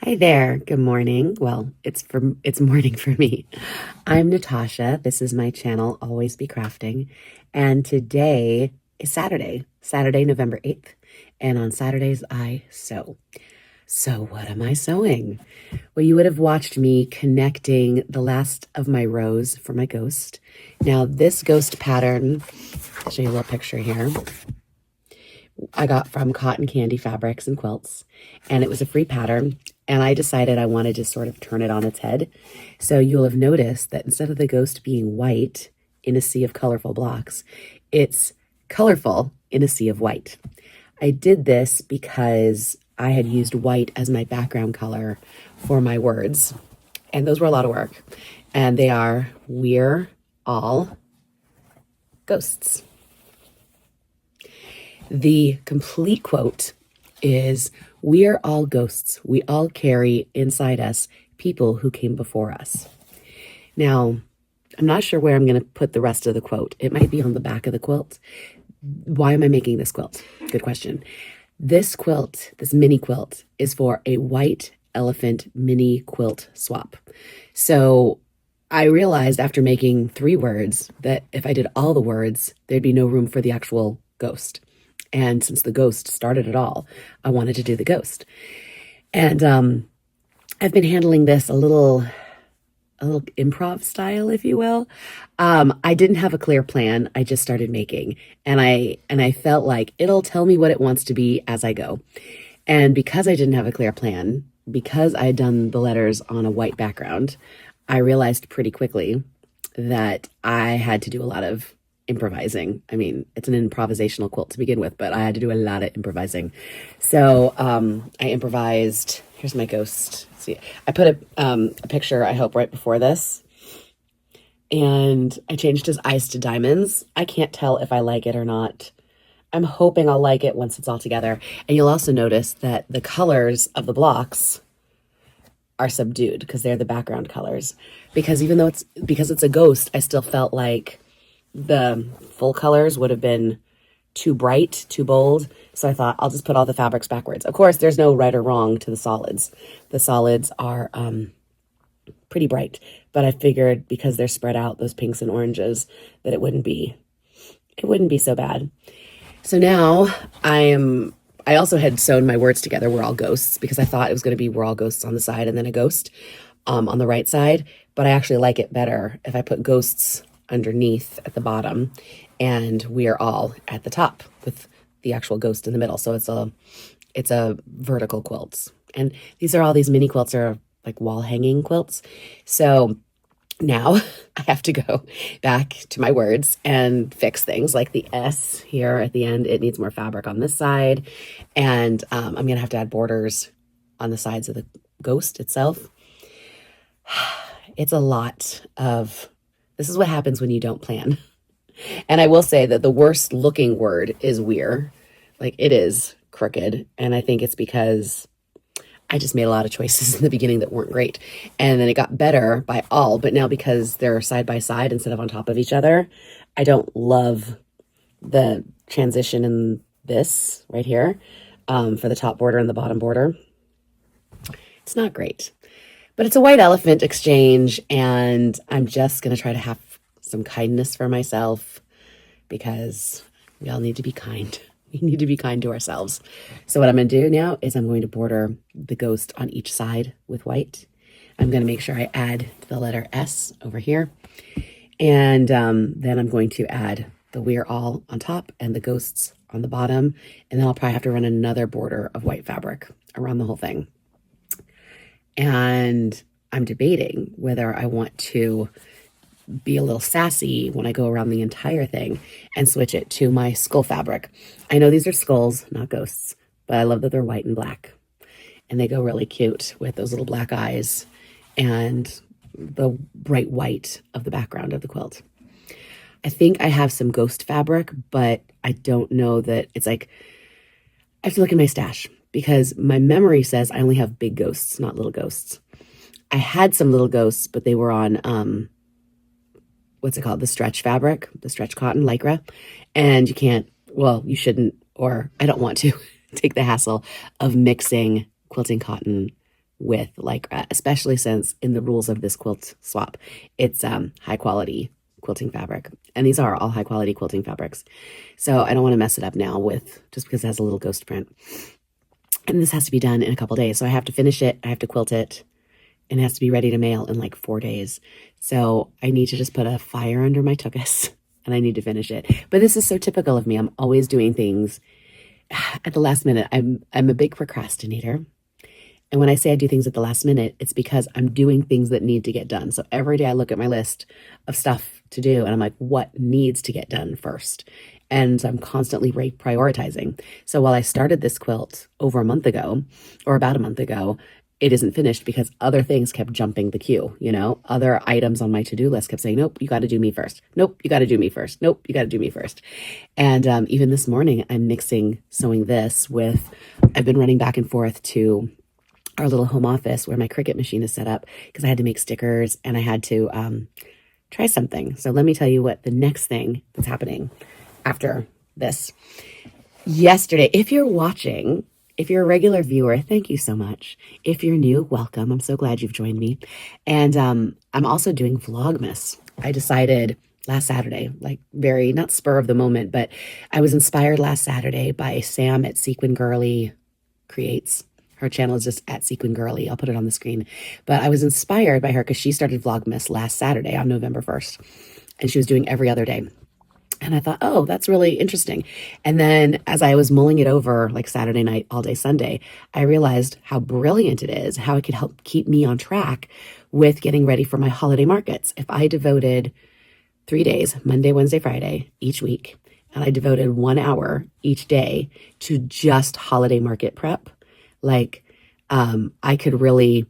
Hi there. Good morning. Well, it's morning for me. I'm Natasha. This is my channel, Always Be Crafting. And today is Saturday, November 8th. And on Saturdays, I sew. So what am I sewing? Well, you would have watched me connecting the last of my rows for my ghost. Now, this ghost pattern, I'll show you a little picture here. I got from Cotton Candy Fabrics and Quilts, and it was a free pattern, and I decided I wanted to sort of turn it on its head. So you'll have noticed that instead of the ghost being white in a sea of colorful blocks, it's colorful in a sea of white. I did this because I had used white as my background color for my words, and those were a lot of work, and they are "We're all ghosts." The complete quote is, "We're all ghosts. We all carry inside us people who came before us." Now, I'm not sure where I'm going to put the rest of the quote. It might be on the back of the quilt. Why am I making this quilt? Good question. This quilt, this mini quilt, is for a white elephant mini quilt swap. So I realized after making 3 words that if I did all the words, there'd be no room for the actual ghost. And since the ghost started it all, I wanted to do the ghost. And I've been handling this a little improv style, if you will. I didn't have a clear plan. I just started making, and I felt like it'll tell me what it wants to be as I go. And because I didn't have a clear plan, because I had done the letters on a white background, I realized pretty quickly that I had to do a lot of improvising. I mean, it's an improvisational quilt to begin with, but I had to do a lot of improvising. So I improvised. Here's my ghost. See, I put a picture, I hope, right before this, and I changed his eyes to diamonds. I can't tell if I like it or not. I'm hoping I'll like it once it's all together. And you'll also notice that the colors of the blocks are subdued because they're the background colors. Because even though it's a ghost, I still felt like the full colors would have been too bright, too bold. So I thought I'll just put all the fabrics backwards. Of course, there's no right or wrong to the solids. The solids are pretty bright, but I figured because they're spread out, those pinks and oranges, that it wouldn't be so bad. So now I also had sewn my words together, "We're all ghosts," because I thought it was going to be "We're all ghosts" on the side and then a ghost on the right side. But I actually like it better if I put ghosts underneath at the bottom and "We are all" at the top with the actual ghost in the middle. So it's a vertical quilt. And these mini quilts are like wall hanging quilts. So now I have to go back to my words and fix things like the S here at the end. It needs more fabric on this side. And I'm going to have to add borders on the sides of the ghost itself. It's a lot of... This is what happens when you don't plan. And I will say that the worst looking word is "we're." Like, it is crooked. And I think it's because I just made a lot of choices in the beginning that weren't great. And then it got better by "all." But now because they're side by side instead of on top of each other, I don't love the transition in this right here for the top border and the bottom border. It's not great. But it's a white elephant exchange, and I'm just going to try to have some kindness for myself because we all need to be kind. We need to be kind to ourselves. So what I'm going to do now is I'm going to border the ghost on each side with white. I'm going to make sure I add the letter S over here. And then I'm going to add the "We're all" on top and the ghosts on the bottom. And then I'll probably have to run another border of white fabric around the whole thing. And I'm debating whether I want to be a little sassy when I go around the entire thing and switch it to my skull fabric. I know these are skulls, not ghosts, but I love that they're white and black. And they go really cute with those little black eyes and the bright white of the background of the quilt. I think I have some ghost fabric, but I don't know that it's like... I have to look in my stash, because my memory says I only have big ghosts, not little ghosts. I had some little ghosts, but they were on, what's it called? The stretch fabric, the stretch cotton, Lycra. And you can't, well, you shouldn't, or I don't want to take the hassle of mixing quilting cotton with like, especially since in the rules of this quilt swap, it's high quality quilting fabric. And these are all high quality quilting fabrics. So I don't want to mess it up now with, just because it has a little ghost print. And this has to be done in a couple days. So I have to finish it. I have to quilt it, and it has to be ready to mail in like 4 days. So I need to just put a fire under my tuchus and I need to finish it. But this is so typical of me. I'm always doing things at the last minute. I'm a big procrastinator. And when I say I do things at the last minute, it's because I'm doing things that need to get done. So every day I look at my list of stuff to do and I'm like, what needs to get done first? And I'm constantly prioritizing. So while I started this quilt over a month ago, or about a month ago, it isn't finished because other things kept jumping the queue, you know? Other items on my to-do list kept saying, nope, you got to do me first. Nope, you got to do me first. Nope, you got to do me first. And even this morning, I'm mixing sewing this with, I've been running back and forth to our little home office where my Cricut machine is set up because I had to make stickers and I had to try something. So let me tell you what the next thing that's happening after this. Yesterday, if you're watching, if you're a regular viewer, thank you so much. If you're new, welcome. I'm so glad you've joined me. And I'm also doing vlogmas. I decided last Saturday, like very, not spur of the moment, but I was inspired last Saturday by Sam at Sequin Girly Creates. Her channel is just at Sequin Girly. I'll put it on the screen. But I was inspired by her because she started Vlogmas last Saturday on November 1st. And she was doing every other day. And I thought, oh, that's really interesting. And then as I was mulling it over like Saturday night, all day Sunday, I realized how brilliant it is, how it could help keep me on track with getting ready for my holiday markets. If I devoted 3 days, Monday, Wednesday, Friday, each week, and I devoted 1 hour each day to just holiday market prep, like I could really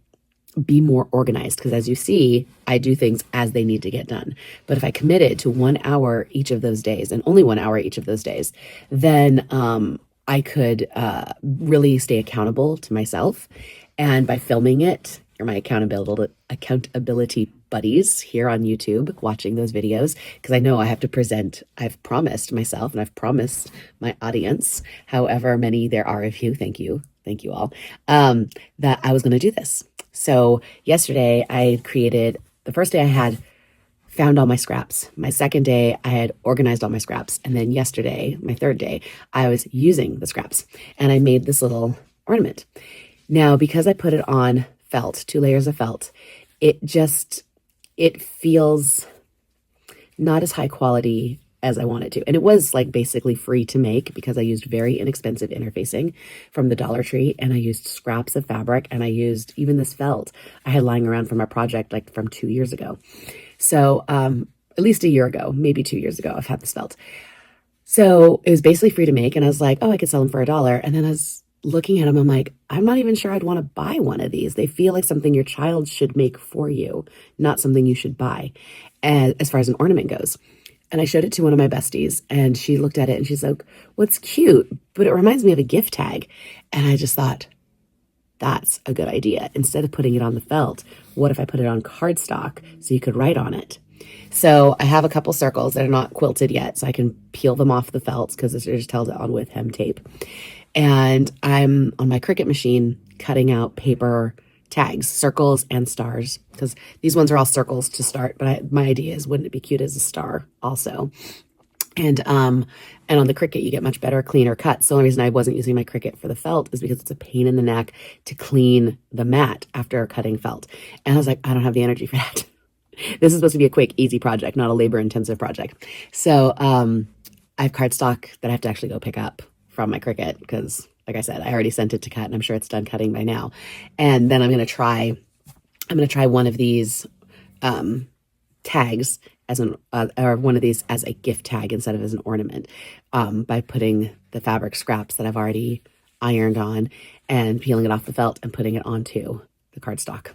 be more organized because as you see, I do things as they need to get done. But if I committed to 1 hour each of those days and only 1 hour each of those days, then I could really stay accountable to myself. And by filming it, you're my accountability buddies here on YouTube watching those videos because I know I have to present. I've promised myself and I've promised my audience, however many there are of you, thank you all, that I was going to do this. So yesterday I created, the first day I had found all my scraps. My second day I had organized all my scraps. And then yesterday, my third day, I was using the scraps and I made this little ornament. Now, because I put it on felt, 2 layers of felt, it feels not as high quality as I wanted to. And it was like basically free to make because I used very inexpensive interfacing from the Dollar Tree and I used scraps of fabric and I used even this felt I had lying around from a project like from 2 years ago. So at least a year ago, maybe 2 years ago, I've had this felt. So it was basically free to make and I was like, oh, I could sell them for $1. And then I was looking at them, I'm like, I'm not even sure I'd want to buy one of these. They feel like something your child should make for you, not something you should buy, as far as an ornament goes. And I showed it to one of my besties and she looked at it and she's like, well, it's cute, but it reminds me of a gift tag. And I just thought, that's a good idea. Instead of putting it on the felt, what if I put it on cardstock so you could write on it? So I have a couple circles that are not quilted yet, so I can peel them off the felts because it's just held on with hem tape. And I'm on my Cricut machine cutting out paper tags, circles and stars, because these ones are all circles to start, but my idea is, wouldn't it be cute as a star also? And on the Cricut, you get much better, cleaner cuts. So the only reason I wasn't using my Cricut for the felt is because it's a pain in the neck to clean the mat after cutting felt. And I was like, I don't have the energy for that. This is supposed to be a quick, easy project, not a labor-intensive project. So I have cardstock that I have to actually go pick up from my Cricut because, like I said, I already sent it to cut and I'm sure it's done cutting by now. And then I'm going to try one of these tags as or one of these as a gift tag instead of as an ornament by putting the fabric scraps that I've already ironed on and peeling it off the felt and putting it onto the cardstock.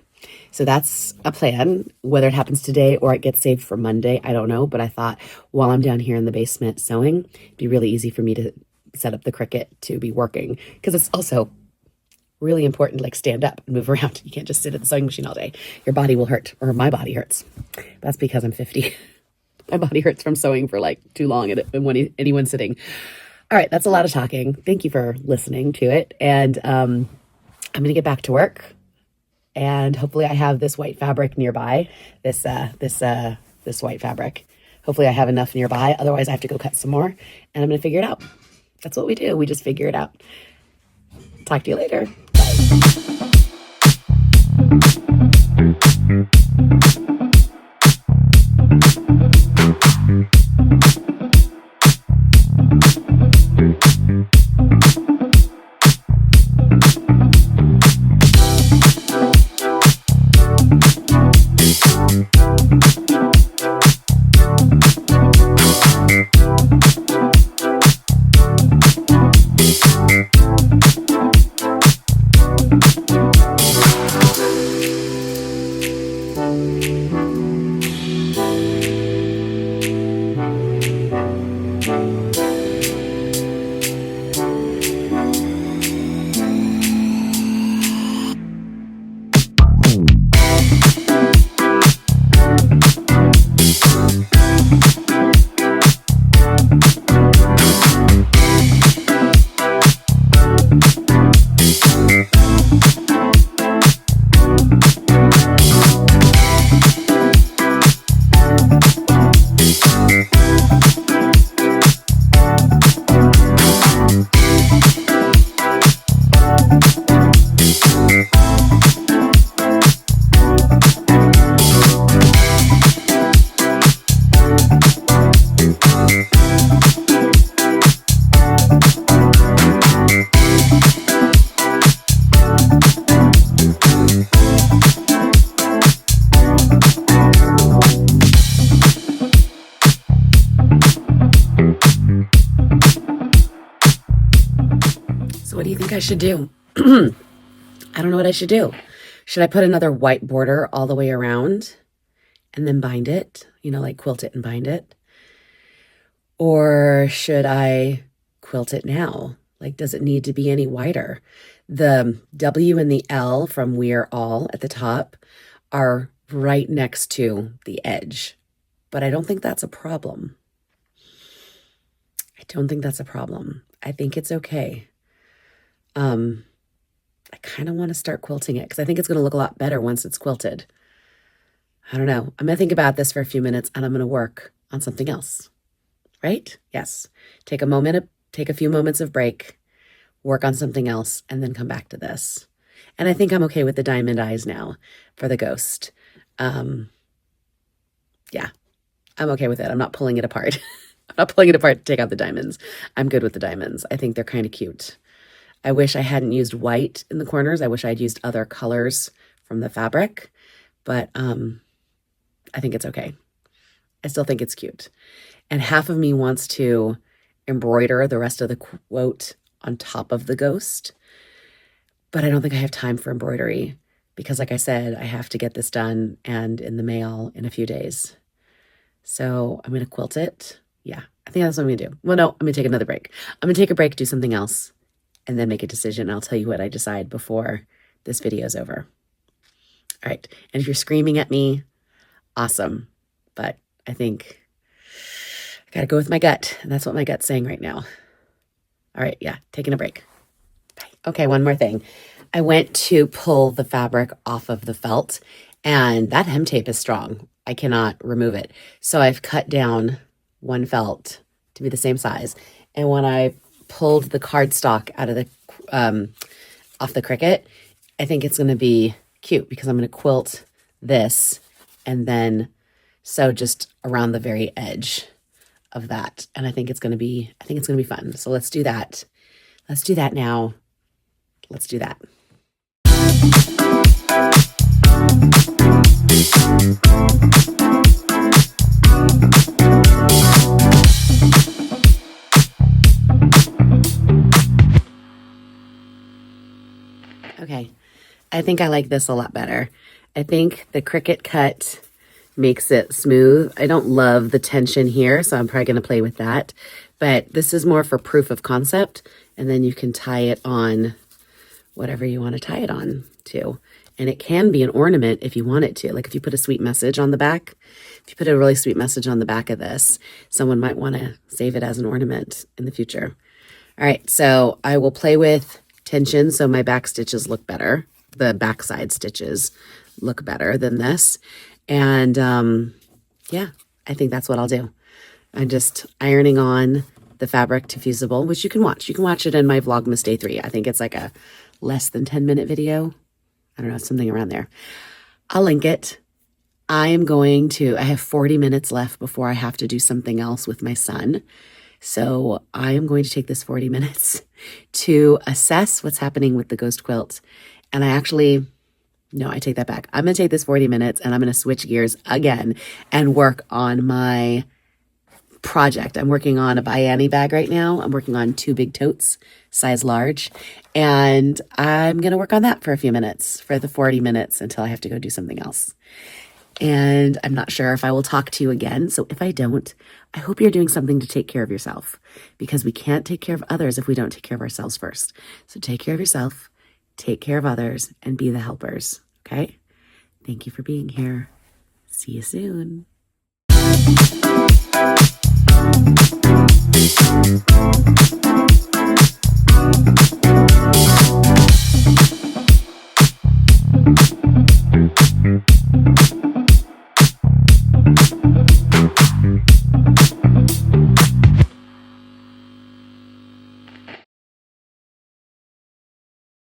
So that's a plan. Whether it happens today or it gets saved for Monday, I don't know. But I thought while I'm down here in the basement sewing, it'd be really easy for me to set up the Cricut to be working because it's also really important to like stand up and move around. You can't just sit at the sewing machine all day. Your body will hurt, or my body hurts. That's because I'm 50. My body hurts from sewing for like too long when anyone's sitting. All right, that's a lot of talking. Thank you for listening to it. And I'm going to get back to work. and hopefully I have this white fabric nearby, this white fabric. Hopefully I have enough nearby. Otherwise I have to go cut some more, and I'm going to figure it out. That's what we do. We just figure it out. Talk to you later. So what do you think I should do? I don't know what I should do. Should I put another white border all the way around and then bind it? You know, like quilt it and bind it? Or should I quilt it now? Like, does it need to be any wider? The W and the L from We're All at the top are right next to the edge, but I don't think that's a problem. I don't think that's a problem. I think it's okay. I kind of want to start quilting it because I think it's going to look a lot better once it's quilted. I don't know. I'm going to think about this for a few minutes and I'm going to work on something else. Right? Yes. Take a few moments of break, work on something else, and then come back to this. And I think I'm okay with the diamond eyes now for the ghost. Yeah, I'm okay with it. I'm not pulling it apart. I'm not pulling it apart to take out the diamonds. I'm good with the diamonds. I think they're kind of cute. I wish I hadn't used white in the corners. I wish I'd used other colors from the fabric, but I think it's okay. I still think it's cute. And half of me wants to embroider the rest of the quote on top of the ghost, but I don't think I have time for embroidery because, like I said, I have to get this done and in the mail in a few days. So I'm going to quilt it. Yeah, I think that's what I'm going to do. Well, no, I'm going to take another break. I'm going to take a break, do something else, and then make a decision. I'll tell you what I decide before this video is over. All right. And if you're screaming at me, awesome. But I think I got to go with my gut. And that's what my gut's saying right now. All right. Yeah. Taking a break. Bye. Okay. One more thing. I went to pull the fabric off of the felt and that hem tape is strong. I cannot remove it. So I've cut down one felt to be the same size. And when I pulled the cardstock out of the off the Cricut, I think it's going to be cute because I'm going to quilt this and then sew just around the very edge of that. And I think it's going to be fun. So let's do that. Let's do that now. Let's do that. Okay, I think I like this a lot better. I think the Cricut cut makes it smooth. I don't love the tension here, so I'm probably going to play with that. But this is more for proof of concept, and then you can tie it on whatever you want to tie it on to. And it can be an ornament if you want it to. Like if you put a sweet message on the back, if you put a really sweet message on the back of this, someone might want to save it as an ornament in the future. All right, so I will play with tension so my back stitches look better. the backside stitches look better than this. And yeah, I think that's what I'll do. I'm just ironing on the fabric to fusible, which you can watch. You can watch it in my Vlogmas Day 3. I think it's like a less than 10-minute video. I don't know, something around there. I'll link it. I have 40 minutes left before I have to do something else with my son. So I am going to take this 40 minutes to assess what's happening with the ghost quilt. And I take that back. I'm going to take this 40 minutes and I'm going to switch gears again and work on my project. I'm working on a Biani bag right now. I'm working on Two Big Totes, size large. And I'm going to work on that for a few minutes, for the 40 minutes until I have to go do something else. And I'm not sure if I will talk to you again. So if I don't, I hope you're doing something to take care of yourself, because we can't take care of others if we don't take care of ourselves first. So take care of yourself, take care of others, and be the helpers. Okay? Thank you for being here. See you soon.